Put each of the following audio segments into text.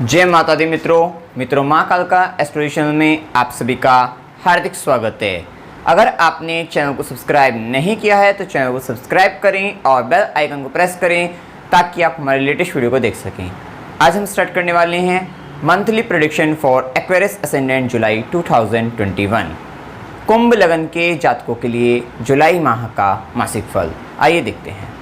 जय माता दी मित्रों माँ कालका एस्ट्रो चैनल में आप सभी का हार्दिक स्वागत है। अगर आपने चैनल को सब्सक्राइब नहीं किया है तो चैनल को सब्सक्राइब करें और बेल आइकन को प्रेस करें ताकि आप हमारे लेटेस्ट वीडियो को देख सकें। आज हम स्टार्ट करने वाले हैं monthly prediction for Aquarius ascendant July 2021, कुंभ लगन के जातकों के लिए जुलाई माह का मासिक फल। आइए देखते हैं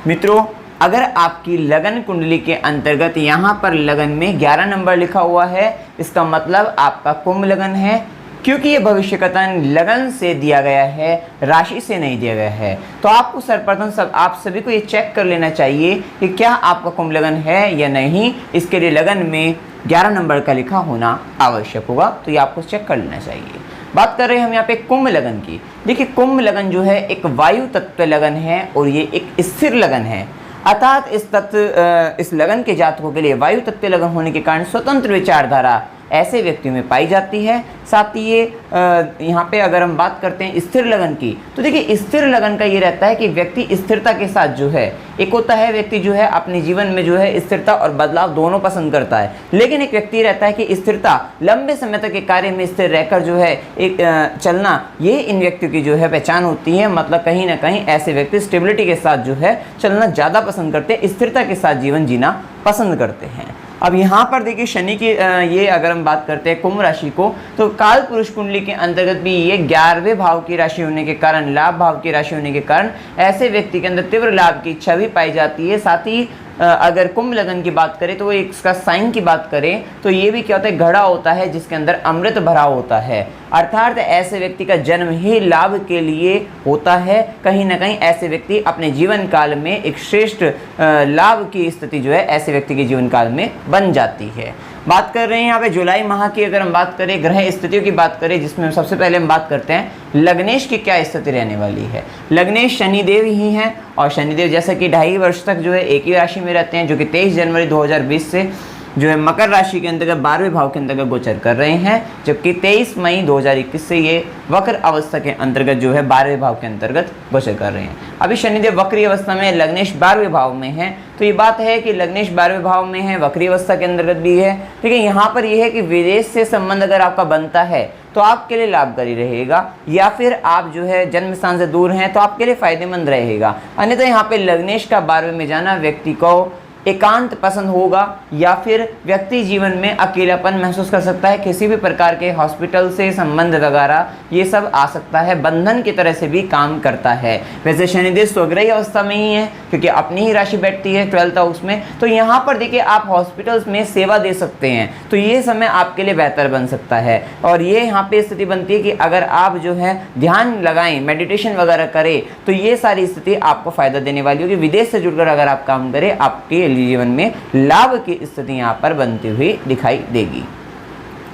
मित्रों, अगर आपकी लगन कुंडली के अंतर्गत यहाँ पर लगन में 11 नंबर लिखा हुआ है, इसका मतलब आपका कुंभ लगन है। क्योंकि ये भविष्यकथन लगन से दिया गया है, राशि से नहीं दिया गया है, तो आपको सर्वप्रथम आप सभी को ये चेक कर लेना चाहिए कि क्या आपका कुंभ लगन है या नहीं। इसके लिए लगन में 11 नंबर का लिखा होना आवश्यक होगा, तो ये आपको चेक कर लेना चाहिए। बात कर रहे हैं हम यहाँ पे कुंभ लगन की। देखिए, कुंभ लगन जो है एक वायु तत्व लगन है और ये एक स्थिर लगन है, अर्थात इस लगन के जातकों के लिए वायु तत्व लगन होने के कारण स्वतंत्र विचारधारा ऐसे व्यक्तियों में पाई जाती है। साथ ही ये यहाँ पे अगर हम बात करते हैं स्थिर लगन की, तो देखिए स्थिर लगन का ये रहता है कि व्यक्ति स्थिरता के साथ जो है, एक होता है व्यक्ति जो है अपने जीवन में जो है स्थिरता और बदलाव दोनों पसंद करता है, लेकिन एक व्यक्ति रहता है कि स्थिरता लंबे समय तक एक कार्य में स्थिर रहकर जो है एक चलना, ये इन व्यक्तियों की जो है पहचान होती है। मतलब कहीं ना कहीं ऐसे व्यक्ति स्टेबिलिटी के साथ जो है चलना ज़्यादा पसंद करते हैं, स्थिरता के साथ जीवन जीना पसंद करते हैं। अब यहाँ पर देखिए शनि की ये अगर हम बात करते हैं कुंभ राशि को, तो काल पुरुष कुंडली के अंतर्गत भी ये 11वें भाव की राशि होने के कारण, लाभ भाव की राशि होने के कारण ऐसे व्यक्ति के अंदर तीव्र लाभ की इच्छा भी पाई जाती है। साथ ही अगर कुंभ लगन की बात करें तो इसका साइन की बात करें तो ये भी क्या होता है, घड़ा होता है जिसके अंदर अमृत भरा होता है, अर्थात ऐसे व्यक्ति का जन्म ही लाभ के लिए होता है। कहीं ना कहीं ऐसे व्यक्ति अपने जीवन काल में एक श्रेष्ठ लाभ की स्थिति जो है ऐसे व्यक्ति के जीवन काल में बन जाती है। बात कर रहे हैं यहाँ पे जुलाई माह की, अगर हम बात करें ग्रह स्थितियों की बात करें, जिसमें सबसे पहले हम बात करते हैं लग्नेश की क्या स्थिति रहने वाली है। लग्नेश शनिदेव ही हैं और शनिदेव जैसा कि 2.5 वर्ष तक जो है एक ही राशि में रहते हैं, जो कि 23 जनवरी 2020 से जो है मकर राशि के अंतर्गत 12वें भाव के अंतर्गत गोचर कर रहे हैं, जबकि 23 मई 2021 से ये वक्र अवस्था के अंतर्गत जो है 12वें भाव के अंतर्गत गोचर कर रहे हैं। अभी शनिदेव वक्री अवस्था में, लग्नेश 12वें भाव में है, तो ये बात है कि लग्नेश 12वें भाव में है, वक्री अवस्था के अंतर्गत भी है। ठीक है, यहाँ पर यह है कि विदेश से संबंध अगर आपका बनता है तो आपके लिए लाभकारी रहेगा, या फिर आप जो है जन्म स्थान से दूर हैं तो आपके लिए फायदेमंद रहेगा। अन्यथा यहाँ पे लग्नेश का 12वें में जाना व्यक्ति को एकांत पसंद होगा, या फिर व्यक्ति जीवन में अकेलापन महसूस कर सकता है। किसी भी प्रकार के हॉस्पिटल से संबंध वगैरह ये सब आ सकता है, बंधन की तरह से भी काम करता है। वैसे शनिदेव स्वग्रही अवस्था में ही है क्योंकि अपनी ही राशि बैठती है 12th हाउस में, तो यहाँ पर देखिए आप हॉस्पिटल्स में सेवा दे सकते हैं, तो ये समय आपके लिए बेहतर बन सकता है। और ये यहाँ पे स्थिति बनती है कि अगर आप जो है ध्यान लगाएं, मेडिटेशन वगैरह करें, तो ये सारी स्थिति आपको फायदा देने वाली होगी। विदेश से जुड़कर अगर आप काम करें, आपके जीवन में लाभ की स्थिति यहाँ पर बनती हुई दिखाई देगी।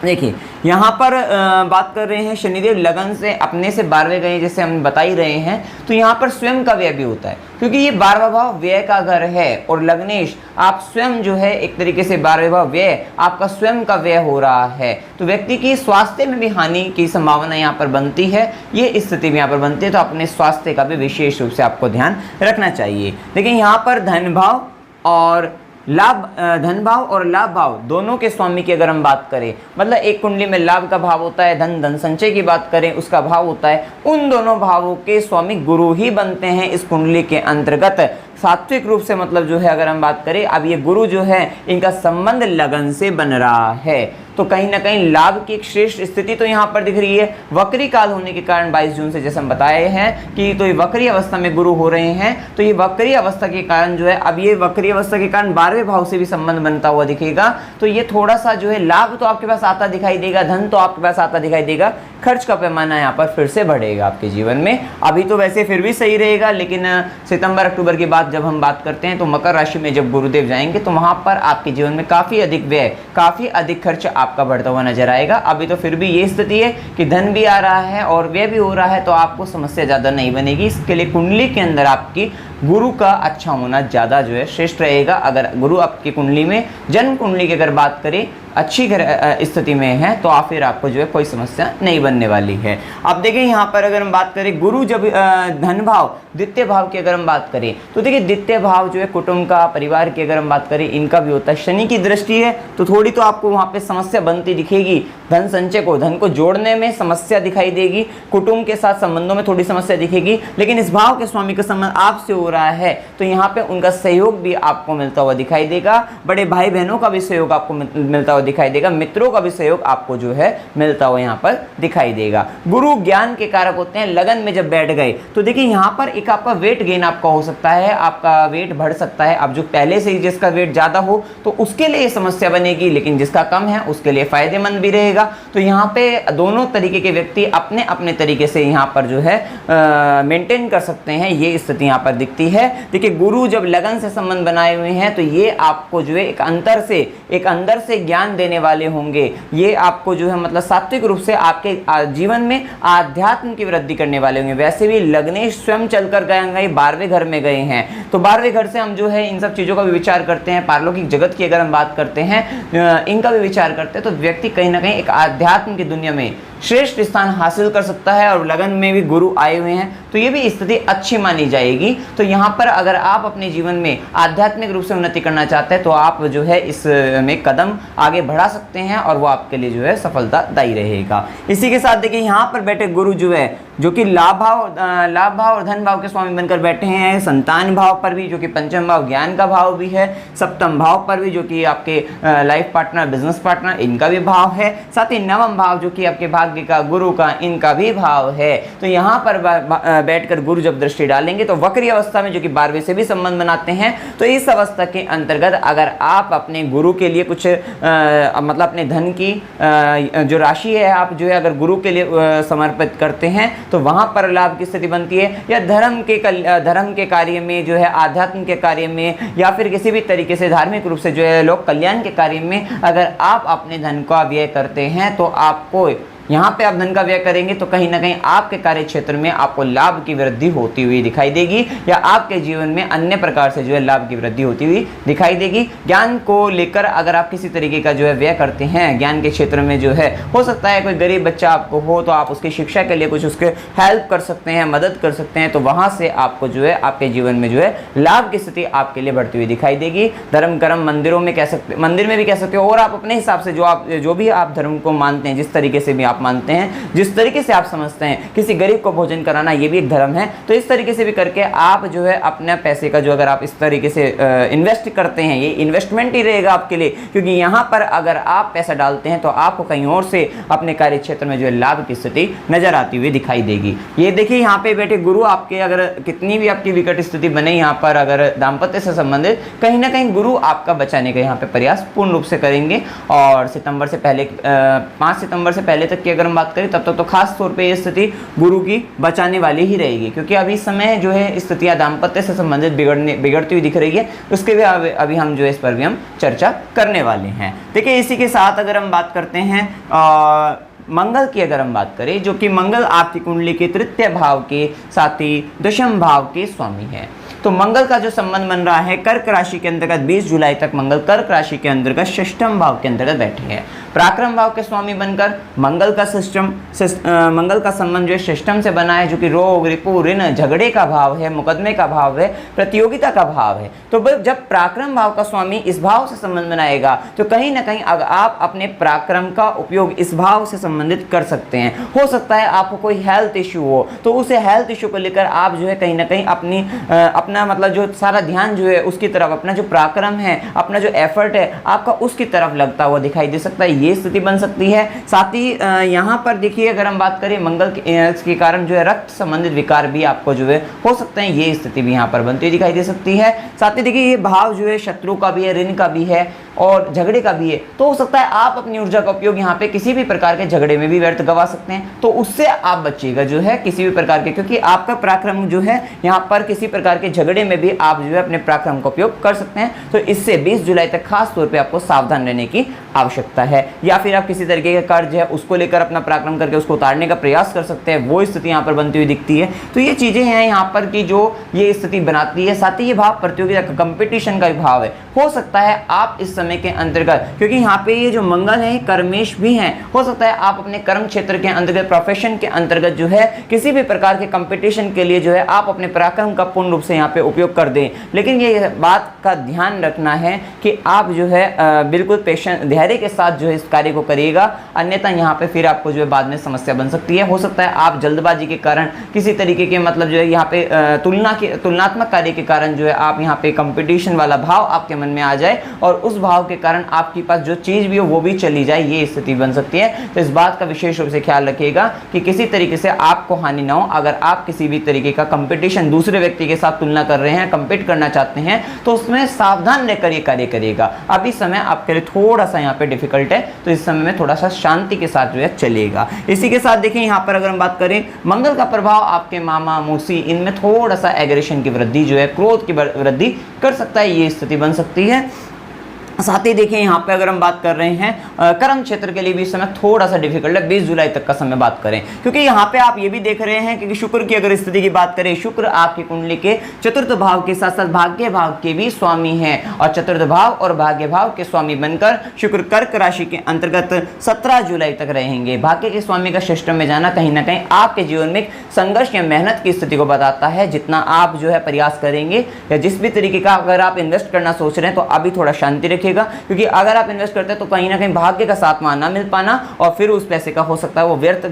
देखिए यहाँ पर बात कर रहे हैं शनिदेव लगन से अपने से 12वें गए, जैसे हम बता ही रहे हैं, तो यहाँ पर स्वयं का व्यय भी होता है क्योंकि ये 12वां भाव व्यय का घर है, और लग्नेश आप स्वयं जो है एक तरीके से 12वें भाव व्यय आपका स्वयं का व्यय हो रहा है, तो व्यक्ति की स्वास्थ्य में भी हानि की संभावना यहाँ पर बनती है। ये स्थिति भी यहाँ पर बनती है, तो अपने स्वास्थ्य का भी विशेष रूप से आपको ध्यान रखना चाहिए। लेकिन यहाँ पर धन भाव और धन भाव और लाभ भाव दोनों के स्वामी की अगर हम बात करें, मतलब एक कुंडली में लाभ का भाव होता है, धन संचय की बात करें उसका भाव होता है, उन दोनों भावों के स्वामी गुरु ही बनते हैं इस कुंडली के अंतर्गत। सात्विक रूप से मतलब जो है अगर हम बात करें, अब ये गुरु जो है इनका संबंध लगन से बन रहा है, तो कहीं ना कहीं लाभ की एक श्रेष्ठ स्थिति तो यहाँ पर दिख रही है। वक्री काल होने के कारण 22 जून से जैसे हम बताए हैं कि तो ये वक्री अवस्था में गुरु हो रहे हैं, तो ये वक्री अवस्था के कारण जो है, अब ये वक्री अवस्था के कारण 12वें भाव से भी संबंध बनता हुआ दिखेगा, तो ये थोड़ा सा जो है लाभ तो आपके पास आता दिखाई देगा, धन तो आपके पास आता दिखाई देगा, खर्च का पैमाना यहाँ पर फिर से बढ़ेगा आपके जीवन में। अभी तो वैसे फिर भी सही रहेगा, लेकिन सितंबर अक्टूबर के बाद जब हम बात करते हैं तो मकर राशि में जब गुरुदेव जाएंगे तो वहां पर आपके जीवन में काफी अधिक व्यय, काफी अधिक खर्च आपका बढ़ता हुआ नजर आएगा। अभी तो फिर भी ये स्थिति है कि धन भी आ रहा है और व्यय भी हो रहा है, तो आपको समस्या ज्यादा नहीं बनेगी। इसके लिए कुंडली के अंदर आपकी गुरु का अच्छा होना ज्यादा जो है श्रेष्ठ रहेगा। अगर गुरु आपकी कुंडली में, जन्म कुंडली की अगर बात करें अच्छी स्थिति में है तो फिर आपको जो है कोई समस्या नहीं बनने वाली है। अब देखिए यहाँ पर अगर हम बात करें गुरु जब धन भाव द्वितीय भाव की अगर हम बात करें तो देखिए द्वितीय भाव जो है कुटुंब का, परिवार की अगर हम बात करें इनका भी होता है। शनि की दृष्टि है तो थोड़ी तो आपको वहाँ पे समस्या बनती दिखेगी, धन संचय को, धन को जोड़ने में समस्या दिखाई देगी, कुटुंब के साथ संबंधों में थोड़ी समस्या दिखेगी। लेकिन इस भाव के स्वामी का संबंध आपसे हो रहा है तो यहाँ पे उनका सहयोग भी आपको मिलता हुआ दिखाई देगा, बड़े भाई बहनों का भी सहयोग आपको मिलता हुआ दिखाई देगा, मित्रों का भी सहयोग आपको जो है मिलता हुआ यहाँ पर दिखाई देगा। गुरु ज्ञान के कारक होते हैं, लगन में जब बैठ गए तो देखिए यहाँ पर एक आपका वेट गेन आपका हो सकता है, आपका वेट बढ़ सकता है। अब जो पहले से ही जिसका वेट ज्यादा हो तो उसके लिए समस्या बनेगी, लेकिन जिसका कम है उसके लिए फायदेमंद भी रहेगा। तो यहाँ पे दोनों तरीके के व्यक्ति अपने अपने तरीके से यहाँ पर जो है मेंटेन कर सकते हैं, ये स्थिति यहाँ पर दिखती है। देखिए गुरु जब लगन से संबंध बनाए हुए हैं तो ये आपको जो है एक अंदर से ज्ञान देने वाले होंगे। ये आपको जो है मतलब सात्विक रूप से आपके जीवन में आध्यात्म की वृद्धि करने वाले होंगे। वैसे भी लग्नेश स्वयं चलकर गए, 12वें घर में गए हैं तो 12वें घर से हम जो है इन सब चीजों का भी विचार करते हैं, पारलौकिक जगत की अगर हम बात करते हैं इनका भी विचार करते हैं तो व्यक्ति कहीं ना कहीं एक आध्यात्म की दुनिया में श्रेष्ठ स्थान हासिल कर सकता है। और लगन में भी गुरु आए हुए हैं तो ये भी स्थिति अच्छी मानी जाएगी। तो यहाँ पर अगर आप अपने जीवन में आध्यात्मिक रूप से उन्नति करना चाहते हैं तो आप जो है इसमें कदम आगे बढ़ा सकते हैं और वो आपके लिए जो है सफलतादायी रहेगा। इसी के साथ देखिए यहाँ पर बैठे गुरु जो है जो कि लाभ भाव और धन भाव के स्वामी बनकर बैठे हैं, संतान भाव पर भी जो कि पंचम भाव ज्ञान का भाव भी है, सप्तम भाव पर भी जो कि आपके लाइफ पार्टनर, बिजनेस पार्टनर इनका भी भाव है, साथ ही नवम भाव जो कि आपके भाग्य का, गुरु का, इनका भी भाव है। तो यहाँ पर बैठकर गुरु जब दृष्टि डालेंगे तो वक्री अवस्था में जो कि 12वें से भी संबंध बनाते हैं तो इस अवस्था के अंतर्गत अगर आप अपने गुरु के लिए कुछ मतलब अपने धन की जो राशि है आप जो है अगर गुरु के लिए समर्पित करते हैं तो वहां पर लाभ की स्थिति बनती है। या धर्म के कार्य में जो है, आध्यात्म के कार्य में या फिर किसी भी तरीके से धार्मिक रूप से जो है लोक कल्याण के कार्य में अगर आप अपने धन का व्यय करते हैं तो आपको यहाँ पे आप धन का व्यय करेंगे तो कहीं ना कहीं आपके कार्य क्षेत्र में आपको लाभ की वृद्धि होती हुई दिखाई देगी या आपके जीवन में अन्य प्रकार से जो है लाभ की वृद्धि होती हुई दिखाई देगी। ज्ञान को लेकर अगर आप किसी तरीके का जो है व्यय करते हैं, ज्ञान के क्षेत्र में जो है हो सकता है कोई गरीब बच्चा आपको हो तो आप उसकी शिक्षा के लिए कुछ उसके हेल्प कर सकते हैं, मदद कर सकते हैं, तो वहाँ से आपको जो है आपके जीवन में जो है लाभ की स्थिति आपके लिए बढ़ती हुई दिखाई देगी। धर्म कर्म मंदिरों में कह सकते, मंदिर में भी कह सकते हो और आप अपने हिसाब से जो भी आप धर्म को मानते हैं, जिस तरीके से भी आप मानते हैं, जिस तरीके से आप समझते हैं, किसी गरीब को भोजन कराना ये भी एक धर्म है, तो इस तरीके से भी करके आप जो है अपने पैसे का जो अगर आप इस तरीके से इन्वेस्ट करते हैं, ये इन्वेस्टमेंट ही रहेगा आपके लिए, क्योंकि यहाँ पर अगर आप पैसा डालते हैं तो आपको कहीं और से अपने कार्य क्षेत्र में जो है लाभ की स्थिति नजर आती हुई दिखाई देगी। ये देखिए यहाँ पे बैठे गुरु आपके अगर कितनी भी आपकी विकट स्थिति बने, यहाँ पर अगर दाम्पत्य से संबंधित कहीं ना कहीं गुरु आपका बचाने का यहाँ पे प्रयास पूर्ण रूप से करेंगे। और सितंबर से पहले 5 सितंबर से पहले तक की अगर हम बात करें तब तक तो खास तौर पे ये स्थिति गुरु की बचाने वाली ही रहेगी, क्योंकि अभी समय जो है स्थितियां दाम्पत्य से संबंधित बिगड़ती हुई दिख रही है, उसके भी अभी हम जो है इस पर भी हम चर्चा करने वाले हैं। देखिए इसी के साथ अगर हम बात करते हैं मंगल की अगर हम बात करें, जो कि मंगल आपकी कुंडली के तृतीय भाव के साथ ही दशम भाव के स्वामी है, तो मंगल का जो संबंध बन रहा है कर्क राशि के अंतर्गत 20 जुलाई तक मंगल कर्क राशि के अंतर्गत षष्ठम भाव के अंतर्गत बैठे हैं। पराक्रम भाव के स्वामी बनकर मंगल का संबंध जो है षष्ठम से बना है, जो कि रोग, रिपु, ऋण, झगड़े का भाव है, मुकदमे का भाव है, प्रतियोगिता का भाव है। तो जब पराक्रम भाव का स्वामी इस भाव से संबंध बनाएगा तो कहीं ना कहीं अगर आप अपने पराक्रम का उपयोग इस भाव से संबंधित कर सकते हैं। हो सकता है आपको कोई हेल्थ इश्यू हो तो उसे हेल्थ इश्यू को लेकर आप जो है कहीं ना कहीं अपना मतलब जो सारा ध्यान जो है उसकी तरफ, अपना जो पराक्रम है, अपना जो एफर्ट है आपका उसकी तरफ लगता हुआ दिखाई दे सकता है, ये स्थिति बन सकती है। साथ ही यहाँ पर देखिए अगर हम बात करें मंगल के कारण जो है रक्त संबंधित विकार भी आपको जो है हो सकते हैं, ये स्थिति भी यहाँ पर बनती हुई दिखाई दे सकती है। साथ ही देखिए ये भाव जो है शत्रु का भी है, ऋण का भी है और झगड़े का भी है, तो हो सकता है आप अपनी ऊर्जा का उपयोग यहाँ पे किसी भी प्रकार के झगड़े में भी व्यर्थ गवा सकते हैं, तो उससे आप बचिएगा जो है किसी भी प्रकार के, क्योंकि आपका पराक्रम जो है यहाँ पर किसी प्रकार के झगड़े में भी आप जो है अपने पराक्रम का उपयोग कर सकते हैं। तो इससे 20 जुलाई तक खास तौर पे आपको सावधान रहने की आवश्यकता है, या फिर आप किसी तरीके का कर्ज है उसको लेकर अपना पराक्रम करके उसको उतारने का प्रयास कर सकते हैं, वो स्थिति यहाँ पर बनती हुई दिखती है। तो ये चीजें हैं यहाँ पर की जो ये स्थिति बनाती है। साथ ही ये भाव प्रतियोगिता का, कंपटीशन का भाव है। हो सकता है आप इस समय के अंतर्गत, क्योंकि यहाँ पे ये जो मंगल है कर्मेश भी हैं, हो सकता है आप अपने कर्म क्षेत्र के अंतर्गत, प्रोफेशन के अंतर्गत जो है किसी भी प्रकार के कंपटीशन के लिए जो है आप अपने पराक्रम का पूर्ण रूप से यहाँ पे उपयोग कर दें। लेकिन ये बात का ध्यान रखना है कि आप जो है बिल्कुल पेशेंस, धैर्य के साथ जो है इस कार्य को करिएगा, अन्यथा यहाँ पे फिर आपको जो है बाद में समस्या बन सकती है। हो सकता है आप जल्दबाजी के कारण किसी तरीके के मतलब जो है यहाँ पे तुलनात्मक कार्य के कारण जो है आप यहाँ पे कंपटीशन वाला भाव आपके मन में आ जाए और उस भाव के कारण आपके पास जो चीज़ भी हो वो भी चली जाए, ये स्थिति बन सकती है। तो इस बात का विशेष रूप से ख्याल रखिएगा कि किसी तरीके से आपको हानि ना हो। अगर आप किसी भी तरीके का कंपटीशन दूसरे व्यक्ति के साथ तुलना कर रहे हैं, कंपीट करना चाहते हैं, तो उसमें सावधान रहकर ये कार्य करिएगा। अभी समय आपके लिए थोड़ा सा यहाँ पे डिफिकल्ट है, तो इस समय में थोड़ा सा शांति के साथ जो है चलेगा। इसी के साथ देखिए यहाँ पर अगर हम बात करें, मंगल का प्रभाव आपके मामा मौसी इनमें थोड़ा सा एग्रेशन की वृद्धि जो है, क्रोध की वृद्धि कर सकता है, ये स्थिति बन सकती है। साथ ही देखिए यहाँ पे अगर हम बात कर रहे हैं कर्म क्षेत्र के लिए भी समय थोड़ा सा डिफिकल्ट है, 20 जुलाई तक का समय बात करें, क्योंकि यहाँ पे आप ये भी देख रहे हैं कि शुक्र की अगर स्थिति की बात करें, शुक्र आपकी कुंडली के चतुर्थ भाव के साथ साथ भाग्य भाव के भी स्वामी हैं और चतुर्थ भाव और भाग्य भाव के स्वामी बनकर शुक्र कर्क राशि के अंतर्गत 17 जुलाई तक रहेंगे। भाग्य के स्वामी का सिस्टम में जाना कहीं ना कहीं आपके जीवन में संघर्ष या मेहनत की स्थिति को बताता है। जितना आप जो है प्रयास करेंगे या जिस भी तरीके का अगर आप इन्वेस्ट करना सोच रहे हैं तो अभी थोड़ा शांति रखिए, क्योंकि अगर आप इन्वेस्ट करते हैं तो कहीं ना कहीं भाग्य का साथ ना मिल पाना और फिर उस पैसे का हो सकता है वो व्यर्थ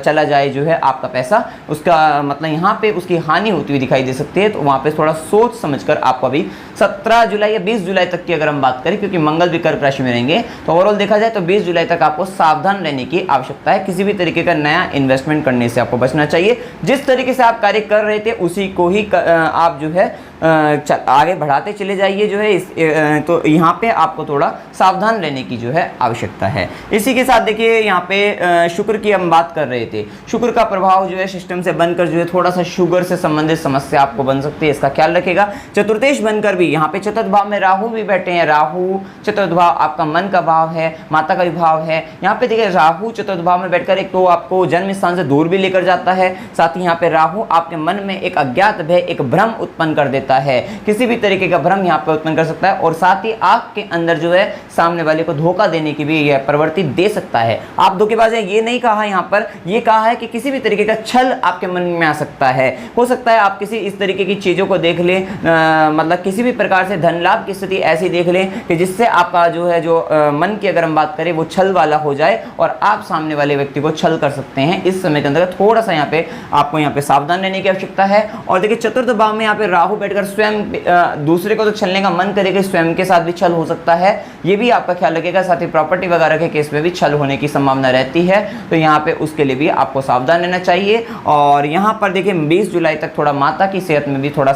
चला जाए, जो है आपका पैसा, उसका मतलब यहाँ पे उसकी हानि होती हुई दिखाई दे सकती है। तो वहाँ पे थोड़ा सोच समझकर आपको अभी 17 जुलाई या 20 जुलाई तक की अगर हम बात करें, क्योंकि मंगल भी कर्क राशि में रहेंगे, तो ओवरऑल देखा जाए तो 20 जुलाई तक आपको सावधान रहने की आवश्यकता है। किसी भी तरीके का नया इन्वेस्टमेंट करने से आपको बचना चाहिए। जिस तरीके से आप कार्य कर रहे थे उसी को ही आप जो है आगे बढ़ाते चले जाइए, जो है तो यहाँ पे आपको थोड़ा सावधान रहने की जो है आवश्यकता है। इसी के साथ देखिए यहाँ पे शुक्र की हम बात कर रहे थे, शुक्र का प्रभाव जो है सिस्टम से बनकर जो है थोड़ा सा शुगर से संबंधित समस्या आपको बन सकती है, इसका ख्याल रखिएगा। चतुर्थेश बनकर भी यहाँ पे चतुर्थ भाव में राहु भी बैठे हैं, राहु चतुर्थ भाव आपका मन का भाव है, माता का भी भाव है। यहाँ पे देखिए राहु चतुर्थ भाव में बैठकर एक तो आपको जन्म स्थान से दूर भी लेकर जाता है, साथ ही यहाँ पे राहु आपके मन में एक अज्ञात भय, एक भ्रम उत्पन्न कर देता है, किसी भी तरीके का भ्रम यहाँ पे उत्पन्न कर सकता है और साथ ही आपके अंदर जो है सामने वाले को धोखा देने की भी यह प्रवृत्ति दे सकता है। आप धोखेबाज हैं ये नहीं कहा, यहाँ पर ये कहा है कि किसी भी तरीके का छल आपके मन में आ सकता है। हो सकता है आप किसी इस तरीके की चीज़ों को देख लें, मतलब किसी भी प्रकार से धन लाभ की स्थिति ऐसी देख लें कि जिससे आपका जो है मन की अगर हम बात करें वो छल वाला हो जाए और आप सामने वाले व्यक्ति को छल कर सकते हैं। इस समय के अंदर थोड़ा सा यहाँ पे आपको यहाँ पे सावधान रहने की आवश्यकता है। और देखिए चतुर्थ भाव में यहाँ पे राहु बैठकर स्वयं दूसरे को तो छलने का मन करेगा, स्वयं के साथ भी छल हो सकता है, ये भी आपका ख्याल रखिएगा। साथ ही प्रॉपर्टी वगैरह के केस में भी छल होने की संभावना रहती है, तो यहाँ पे उसके लिए भी आपको सावधान रहना चाहिए। और यहाँ पर देखिए 20 जुलाई तक थोड़ा माता की सेहत में भी थोड़ा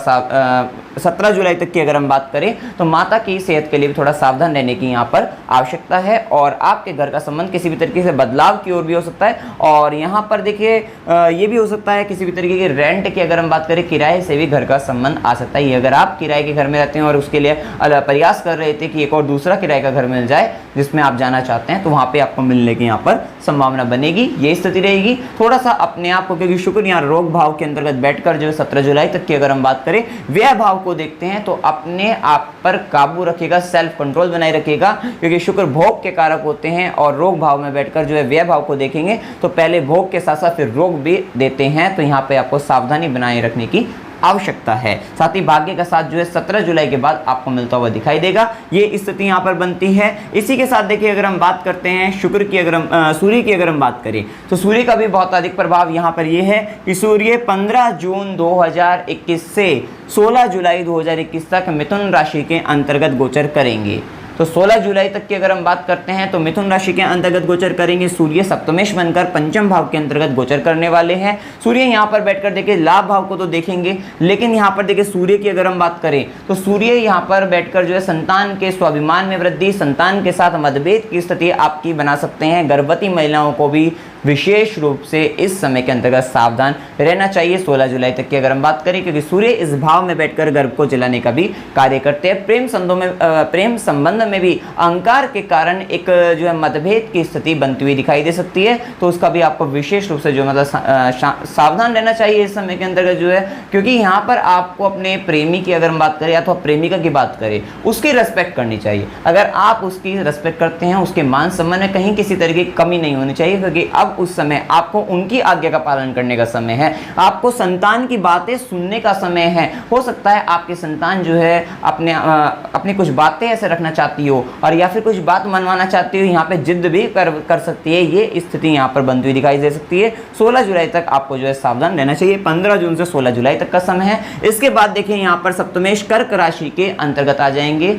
17 जुलाई तक की अगर हम बात करें तो माता की सेहत के लिए भी थोड़ा सावधान रहने की यहाँ पर आवश्यकता है। और आपके घर का संबंध किसी भी तरीके से बदलाव की ओर भी हो सकता है। और यहाँ पर देखिए ये भी हो सकता है किसी भी तरीके के रेंट की अगर हम बात करें, किराए से भी घर का संबंध आ सकता है। अगर आप किराए के घर में रहते हैं और उसके लिए प्रयास कर रहे थे कि एक और दूसरा किराए का घर मिल जाए जिसमें आप जाना चाहते हैं, तो वहाँ पे आपको मिलने की यहाँ पर संभावना बनेगी, ये स्थिति रहेगी। थोड़ा सा अपने आप को, क्योंकि शुक्र यहाँ रोग भाव के अंतर्गत बैठकर जो है 17 जुलाई तक की अगर हम बात करें व्यय भाव को देखते हैं, तो अपने आप पर काबू रखिएगा, सेल्फ कंट्रोल बनाए रखिएगा, क्योंकि शुक्र भोग के कारक होते हैं। और रोग भाव में बैठकर जो है व्यय भाव को देखेंगे तो पहले भोग के साथ साथ फिर रोग भी देते हैं, तो यहाँ पे आपको सावधानी बनाए रखने की आवश्यकता है। साथ ही भाग्य का साथ जो है 17 जुलाई के बाद आपको मिलता हुआ दिखाई देगा, ये स्थिति यहाँ पर बनती है। इसी के साथ देखिए अगर हम बात करते हैं शुक्र की, अगर हम सूर्य की अगर हम बात करें तो सूर्य का भी बहुत अधिक प्रभाव यहाँ पर ये है कि सूर्य 15 जून 2021 से 16 जुलाई 2021 तक मिथुन राशि के अंतर्गत गोचर करेंगे। तो 16 जुलाई तक की अगर हम बात करते हैं तो मिथुन राशि के अंतर्गत गोचर करेंगे। सूर्य सप्तमेश बनकर पंचम भाव के अंतर्गत गोचर करने वाले हैं। सूर्य यहाँ पर बैठकर देखिए लाभ भाव को तो देखेंगे, लेकिन यहाँ पर देखिए सूर्य की अगर हम बात करें तो सूर्य यहाँ पर बैठकर जो है संतान के स्वाभिमान में वृद्धि, संतान के साथ मतभेद की स्थिति आपकी बना सकते हैं। गर्भवती महिलाओं को भी विशेष रूप से इस समय के अंतर्गत सावधान रहना चाहिए 16 जुलाई तक की अगर हम बात करें, क्योंकि सूर्य इस भाव में बैठकर गर्भ को जलाने का भी कार्य करते हैं। प्रेम संबंध में भी अहंकार के कारण एक जो है मतभेद की स्थिति बनती हुई दिखाई दे सकती है, तो उसका भी आपको विशेष रूप से जो मतलब सावधान रहना चाहिए इस समय के अंतर्गत जो है, क्योंकि यहाँ पर आपको अपने प्रेमी की अगर हम बात करें अथवा प्रेमिका की बात करें, उसकी रेस्पेक्ट करनी चाहिए। अगर आप उसकी रेस्पेक्ट करते हैं, उसके मान सम्मान में कहीं किसी तरह की कमी नहीं होनी चाहिए, क्योंकि अब उस समय आपको उनकी आज्ञा का पालन करने का समय है। आपको संतान की बातें सुनने का समय है। हो सकता है आपकी संतान जो है अपने कुछ बातें ऐसे रखना चाहती हो और या फिर कुछ बात मनवाना चाहती हो, यहाँ पे जिद भी कर सकती है। ये स्थिति यहाँ पर बनती हुई दिखाई दे सकती है। 16 जुलाई तक आपको जो है सावधान रहना चाहिए। 15 जून से 16 जुलाई तक का समय है। इसके बाद देखिए यहाँ पर सप्तमेश कर्क राशि के अंतर्गत आ जाएंगे।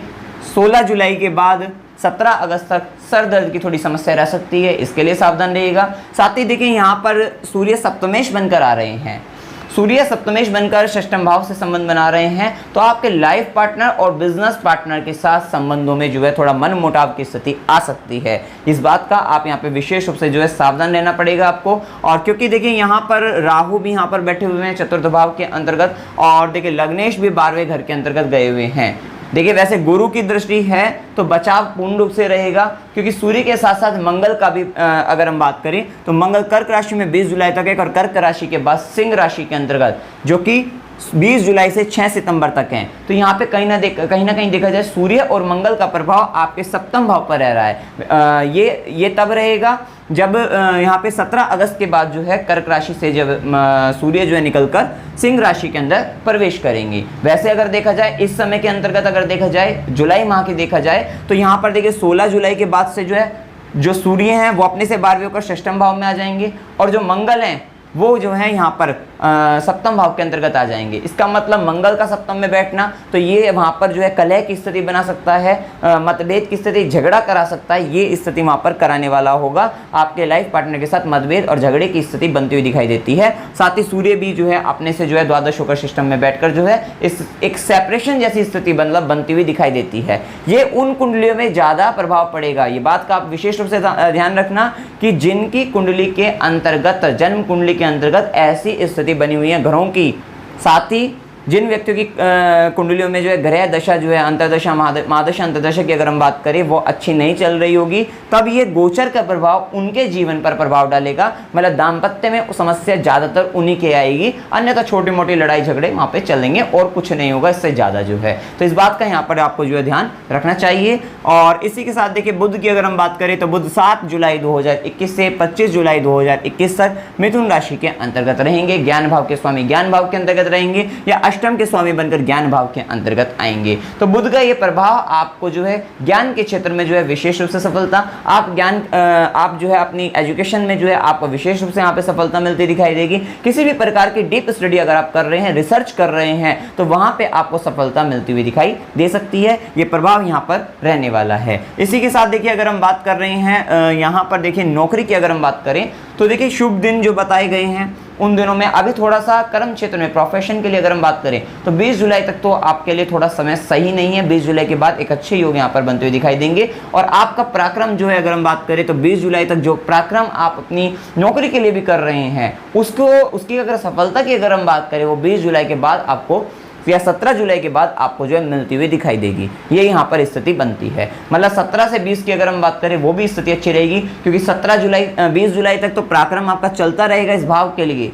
16 जुलाई के बाद 17 अगस्त तक सर दर्द की थोड़ी समस्या रह सकती है, इसके लिए सावधान रहिएगा। साथ ही देखिए यहाँ पर सूर्य सप्तमेश बनकर आ रहे हैं। सूर्य सप्तमेश बनकर षष्ठम भाव से संबंध बना रहे हैं, तो आपके लाइफ पार्टनर और बिजनेस पार्टनर के साथ संबंधों में जो है थोड़ा मन मुटाव की स्थिति आ सकती है। इस बात का आप यहाँ पे विशेष रूप से जो है सावधान रहना पड़ेगा आपको। और क्योंकि देखिए यहाँ पर राहु भी यहाँ पर बैठे हुए हैं चतुर्थ भाव के अंतर्गत, और देखिए लग्नेश भी 12वें घर के अंतर्गत गए हुए हैं। देखिए वैसे गुरु की दृष्टि है तो बचाव पूर्ण रूप से रहेगा, क्योंकि सूर्य के साथ साथ मंगल का भी अगर हम बात करें तो मंगल कर्क राशि में 20 जुलाई तक है, और कर्क राशि के बाद सिंह राशि के अंतर्गत जो कि 20 जुलाई से 6 सितंबर तक हैं। तो यहाँ पे कहीं ना कहीं देखा जाए सूर्य और मंगल का प्रभाव आपके सप्तम भाव पर रह रहा है। ये तब रहेगा जब यहाँ पे 17 अगस्त के बाद जो है कर्क राशि से जब सूर्य जो है निकलकर सिंह राशि के अंदर प्रवेश करेंगे। वैसे अगर देखा जाए इस समय के अंतर्गत अगर देखा जाए जुलाई माह की देखा जाए तो यहाँ पर देखिए 16 जुलाई के बाद से जो है जो सूर्य हैं वो अपने से 12वें होकर षष्ठम भाव में आ जाएंगे, और जो मंगल हैं वो जो है यहाँ पर सप्तम भाव के अंतर्गत आ जाएंगे। इसका मतलब मंगल का सप्तम में बैठना तो ये वहाँ पर जो है कलह की स्थिति बना सकता है, मतभेद की स्थिति, झगड़ा करा सकता है। ये स्थिति वहाँ पर कराने वाला होगा। आपके लाइफ पार्टनर के साथ मतभेद और झगड़े की स्थिति बनती हुई दिखाई देती है। साथ ही सूर्य भी जो है अपने से जो है द्वादश होकर सिस्टम में बैठकर जो है इस एक सेपरेशन जैसी स्थिति बनती हुई दिखाई देती है। ये उन कुंडलियों में ज़्यादा प्रभाव पड़ेगा। ये बात का आप विशेष रूप से ध्यान रखना कि जिनकी कुंडली के अंतर्गत, जन्म कुंडली के अंतर्गत ऐसी स्थिति बनी हुई है घरों की, साथ ही जिन व्यक्तियों की कुंडलियों में जो है ग्रह दशा जो है अंतर्दशा महादशा अंतर्दशा की अगर हम बात करें वो अच्छी नहीं चल रही होगी, तब ये गोचर का प्रभाव उनके जीवन पर प्रभाव डालेगा। मतलब दाम्पत्य में समस्या ज़्यादातर उन्हीं के आएगी, अन्यथा छोटी मोटी लड़ाई झगड़े वहाँ पे चलेंगे और कुछ नहीं होगा इससे ज़्यादा जो है। तो इस बात का यहाँ पर आपको जो है ध्यान रखना चाहिए। और इसी के साथ देखिए बुध की अगर हम बात करें तो बुध 7 जुलाई 2021 से 25 जुलाई 2021 तक मिथुन राशि के अंतर्गत रहेंगे। ज्ञान भाव के स्वामी ज्ञान भाव के अंतर्गत रहेंगे या अष्टम के स्वामी बनकर ज्ञान भाव के अंतर्गत आएंगे। तो बुध का ये प्रभाव आपको जो है ज्ञान के क्षेत्र में जो है विशेष रूप से सफलता, आप जो है अपनी एजुकेशन में जो है आपको विशेष रूप से यहाँ पे सफलता मिलती दिखाई देगी। किसी भी प्रकार की डीप स्टडी अगर आप कर रहे हैं, रिसर्च कर रहे हैं, तो वहां पे आपको सफलता मिलती हुई दिखाई दे सकती है। ये प्रभाव यहाँ पर रहने वाला है। इसी के साथ देखिए अगर हम बात कर रहे हैं यहाँ पर देखिए नौकरी की अगर हम बात करें तो देखिए शुभ दिन जो बताए गए हैं उन दिनों में अभी थोड़ा सा कर्म क्षेत्र में प्रोफेशन के लिए अगर हम बात करें तो 20 जुलाई तक तो आपके लिए थोड़ा समय सही नहीं है। 20 जुलाई के बाद एक अच्छे योग यहाँ पर बनते हुए दिखाई देंगे। और आपका पराक्रम जो है अगर हम बात करें तो 20 जुलाई तक जो पराक्रम आप अपनी नौकरी के लिए भी कर रहे हैं उसकी अगर सफलता की अगर हम बात करें वो 20 जुलाई के बाद आपको या 17 जुलाई के बाद आपको जो है मिलती हुई दिखाई देगी। ये यहाँ पर स्थिति बनती है। मतलब 17 से 20 की अगर हम बात करें वो भी स्थिति अच्छी रहेगी, क्योंकि 20 जुलाई तक तो पराक्रम आपका चलता रहेगा इस भाव के लिए,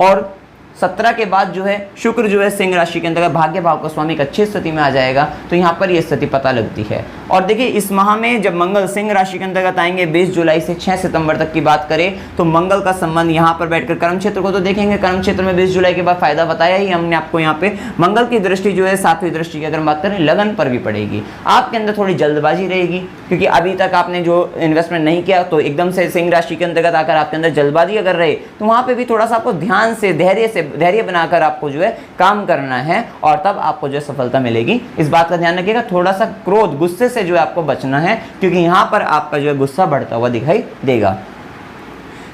और 17 के बाद जो है शुक्र जो है सिंह राशि के अंतर्गत भाग्य भाव का स्वामी एक अच्छी स्थिति में आ जाएगा। तो यहाँ पर ये स्थिति पता लगती है। और देखिए इस माह में जब मंगल सिंह राशि के अंतर्गत आएंगे 20 जुलाई से 6 सितंबर तक की बात करें तो मंगल का संबंध यहाँ पर बैठकर कर्म क्षेत्र को तो देखेंगे। कर्म क्षेत्र में 20 जुलाई के बाद फायदा बताया ही हमने आपको। यहाँ पे मंगल की दृष्टि जो है 7वीं दृष्टि की अगर हम बात करें लगन पर भी पड़ेगी। आपके अंदर थोड़ी जल्दबाजी रहेगी, क्योंकि अभी तक आपने जो इन्वेस्टमेंट नहीं किया तो एकदम से सिंह राशि के अंतर्गत आकर आपके अंदर जल्दबाजी अगर रहे तो वहाँ पे भी थोड़ा सा आपको ध्यान से धैर्य बनाकर आपको जो है काम करना है, और तब आपको जो है सफलता मिलेगी। इस बात का ध्यान रखिएगा। थोड़ा सा क्रोध, गुस्से से जो है आपको बचना है, क्योंकि यहाँ पर आपका जो है गुस्सा बढ़ता हुआ दिखाई देगा।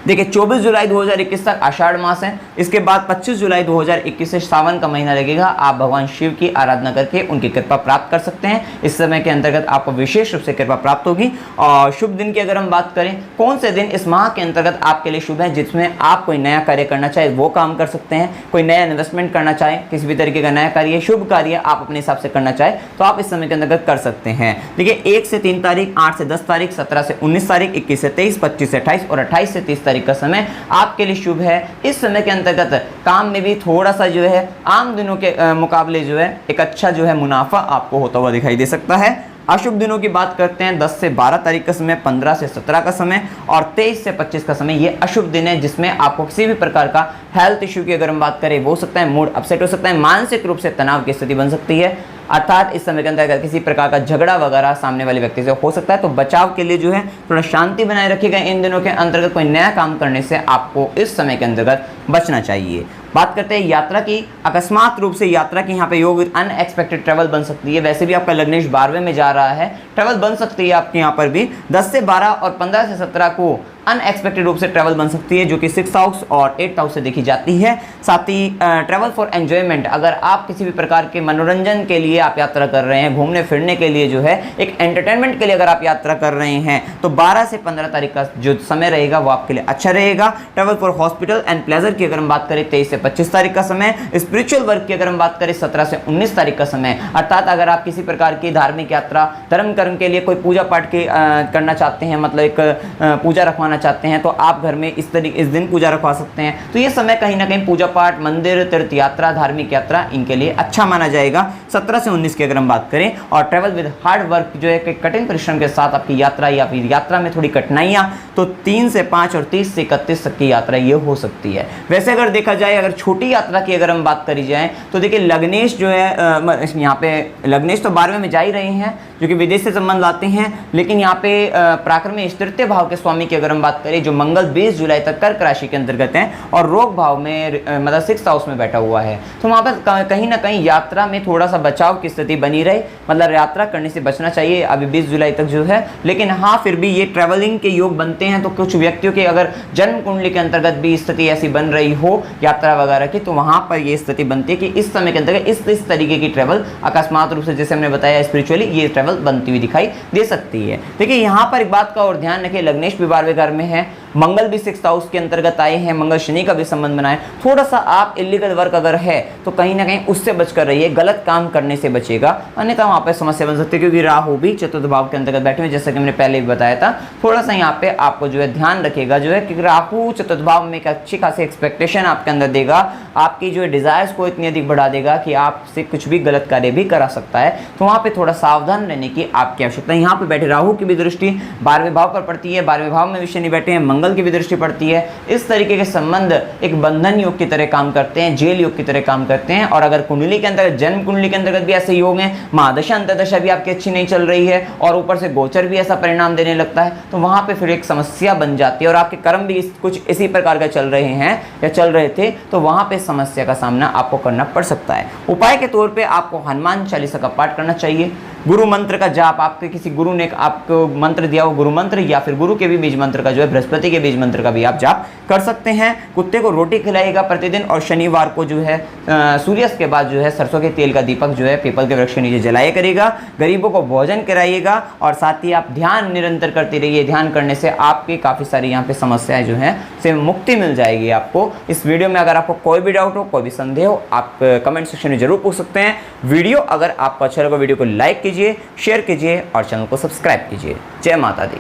देखिए 24 जुलाई 2021 तक आषाढ़ मास है, इसके बाद 25 जुलाई 2021 से सावन का महीना लगेगा। आप भगवान शिव की आराधना करके उनकी कृपा प्राप्त कर सकते हैं। इस समय के अंतर्गत आपको विशेष रूप से कृपा प्राप्त होगी। और शुभ दिन की अगर हम बात करें, कौन से दिन इस माह के अंतर्गत आपके लिए शुभ है, जिसमें आप कोई नया कार्य करना चाहे वो काम कर सकते हैं, कोई नया इन्वेस्टमेंट करना चाहे, किसी भी तरीके का नया कार्य, शुभ कार्य आप अपने हिसाब से करना चाहे तो आप इस समय के अंतर्गत कर सकते हैं। देखिए 1 से 3 तारीख, 8 से 10 तारीख, 17 से 19 तारीख, 21 से 23, 25 से 28 और 28 से 30 तारीख का समय आपके लिए शुभ है। इस समय के अंतर्गत काम में भी थोड़ा सा जो है आम दिनों के मुकाबले जो है एक अच्छा जो है मुनाफा आपको होता हुआ दिखाई दे सकता है। अशुभ दिनों की बात करते हैं, 10 से 12 तारीख का समय, 15 से 17 का समय और 23 से 25 का समय, ये अशुभ दिन है जिसमें आपको किसी भी प्रकार का हेल्थ इश्यू की अगर हम बात करें वो हो सकता है, मूड अपसेट हो सकता है, मानसिक रूप से तनाव की स्थिति बन सकती है। अर्थात इस समय के अंदर अगर किसी प्रकार का झगड़ा वगैरह सामने वाले व्यक्ति से हो सकता है, तो बचाव के लिए जो है थोड़ा शांति बनाए रखिएगा। इन दिनों के अंतर्गत कोई नया काम करने से आपको इस समय के अंतर्गत बचना चाहिए। बात करते हैं यात्रा की। अकस्मात रूप से यात्रा की यहाँ पे योग विद अनएक्सपेक्टेड ट्रैवल बन सकती है। वैसे भी आपका लग्नेश 12वें में जा रहा है, ट्रैवल बन सकती है आपके यहाँ पर भी। 10 से 12 और 15 से 17 को अनएक्सपेक्टेड रूप से ट्रैवल बन सकती है, जो कि 6th हाउस और 8th हाउस से देखी जाती है। साथ ही ट्रैवल फॉर एंजॉयमेंट, अगर आप किसी भी प्रकार के मनोरंजन के लिए आप यात्रा कर रहे हैं, घूमने फिरने के लिए जो है एक एंटरटेनमेंट के लिए अगर आप यात्रा कर रहे हैं, तो 12 से 15 तारीख का जो समय रहेगा वो आपके लिए अच्छा रहेगा। Travel for hospital and pleasure की अगर हम बात करें, 23 से 25 तारीख का समय। स्पिरिचुअल वर्क की अगर हम बात करें, 17 से 19 तारीख का समय। अर्थात अगर आप किसी प्रकार की धार्मिक यात्रा, धर्म कर्म के लिए कोई पूजा पाठ के करना चाहते हैं, मतलब एक पूजा रखवाना चाहते हैं, तो आप घर में इस दिन पूजा रखवा सकते हैं। तो ये समय कहीं ना कहीं पूजा पाठ, मंदिर, तीर्थ यात्रा, धार्मिक यात्रा, इनके लिए अच्छा माना जाएगा। 17 से 19 की अगर हम बात करें, और ट्रैवल विद हार्ड वर्क जो है कि कठिन परिश्रम के साथ आपकी यात्रा या फिर यात्रा में थोड़ी कठिनाइयां, तो 3 से 5 और 30 से 31 तक की यात्रा ये हो सकती है। वैसे अगर देखा जाए, अगर छोटी यात्रा की अगर हम बात करी जाए, तो देखिए लग्नेश जो है यहाँ पे लग्नेश तो 12वें में जा ही रहे हैं, जो कि विदेश से संबंध लाते हैं। लेकिन यहाँ पे पराक्रम में तृतीय भाव के स्वामी की अगर हम बात करें, जो मंगल 20 जुलाई तक कर्क राशि के अंतर्गत है और रोग भाव में मतलब 6th हाउस में बैठा हुआ है, तो वहाँ पर कहीं ना कहीं यात्रा में थोड़ा सा बचाव की स्थिति बनी रहे, मतलब यात्रा करने से बचना चाहिए अभी 20 जुलाई तक जो है। लेकिन हाँ, फिर भी ये ट्रैवलिंग के योग बनते हैं, तो कुछ व्यक्तियों के अगर जन्म कुंडली के अंतर्गत भी स्थिति ऐसी बन रही हो यात्रा वगैरह की, तो वहाँ पर ये स्थिति बनती है कि इस समय के अंतर्गत इस तरीके की ट्रैवल अकस्मात रूप से, जैसे हमने बताया स्पिरिचुअली, ये ट्रैवल बनती हुई दिखाई दे सकती है। देखिए यहाँ पर एक बात का और ध्यान रखिए, लग्नेश भी 12वें घर में है, मंगल भी 6th हाउस के अंतर्गत आए हैं, मंगल शनि का भी संबंध बनाए। थोड़ा सा आप इलीगल वर्क अगर है तो कहीं ना कहीं उससे बचकर रहिए, गलत काम करने से बचेगा, अन्यथा वहाँ पे समस्या बन सकती है। क्योंकि राहु भी 4th भाव के अंतर्गत बैठे हुए, जैसा कि मैंने पहले भी बताया था। थोड़ा सा यहाँ पे आपको जो है ध्यान रखिएगा, जो है कि राहु 4th भाव में एक अच्छी खासी एक्सपेक्टेशन आपके अंदर देगा, आपकी जो डिजायर्स को इतनी अधिक बढ़ा देगा कि आपसे कुछ भी गलत कार्य भी करा सकता है। तो वहाँ पे थोड़ा सावधान रहने की आपकी आवश्यकता है। यहाँ पे बैठे राहु की भी दृष्टि 12वें भाव पर पड़ती है, 12वें भाव में शनि बैठे हैं, मंगल की भी दृष्टि पड़ती है। इस तरीके के संबंध एक बंधन योग की तरह काम करते हैं, जेल योग की तरह काम करते हैं। और अगर कुंडली के अंतर्गत, जन्म कुंडली के अंतर्गत भी ऐसे योग हैं, महादशा अंतर्दशा भी आपकी अच्छी नहीं चल रही है और ऊपर से गोचर भी ऐसा परिणाम देने लगता है, तो वहां पे फिर एक समस्या बन जाती है। और आपके कर्म भी कुछ इसी प्रकार का चल रहे हैं या चल रहे थे, तो वहां पे समस्या का सामना आपको करना पड़ सकता है। उपाय के तौर पे आपको हनुमान चालीसा का पाठ करना चाहिए। गुरु मंत्र का जाप, आपके किसी गुरु ने आपको मंत्र दिया हो, गुरु मंत्र, या फिर गुरु के भी बीज मंत्र का जो है, बृहस्पति के बीज मंत्र का भी आप जाप कर सकते हैं। कुत्ते को रोटी खिलाइएगा प्रतिदिन, और शनिवार को जो है सूर्यास्त के बाद जो है सरसों के तेल का दीपक जो है पीपल के वृक्ष के नीचे जलाया करेगा। गरीबों को भोजन कराइएगा, और साथ ही आप ध्यान निरंतर करते रहिए। ध्यान करने से आपकी काफ़ी सारी यहाँ पे समस्याएं जो हैं से मुक्ति मिल जाएगी आपको। इस वीडियो में अगर आपको कोई भी डाउट हो, कोई भी संदेह हो, आप कमेंट सेक्शन में जरूर पूछ सकते हैं। वीडियो अगर आपको अच्छा लगा, वीडियो को लाइक कीजिए, शेयर कीजिए और चैनल को सब्सक्राइब कीजिए। जय माता दी।